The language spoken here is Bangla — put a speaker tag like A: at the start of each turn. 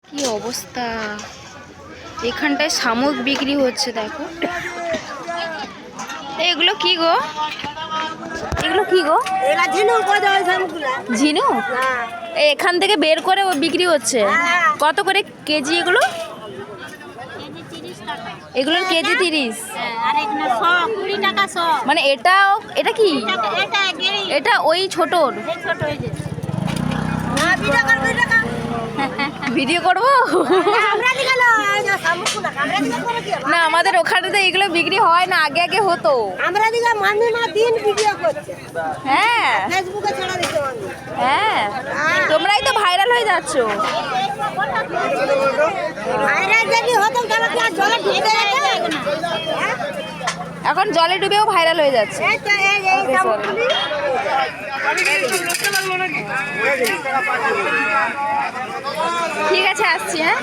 A: কি অবস্থা, এখানটায় শামুক বিক্রি হচ্ছে দেখো। এগুলো কি গো, এগুলো কি গো? ঝিনুক এখান থেকে বের করে ও বিক্রি হচ্ছে। কত করে কেজি এগুলো? এগুলোর কেজি 30। মানে এটাও, এটা কি, এটা ওই ছোটর? ভিডিও করবো না, আমাদের ওখানে তো এগুলো বিক্রি হয় না, আগে আগে হতো। হ্যাঁ হ্যাঁ, তোমরাই তো ভাইরাল হয়ে যাচ্ছ। এখন জলে ডুবেও ভাইরাল হয়ে যাচ্ছে। ঠিক আছে, আসছি। হ্যাঁ।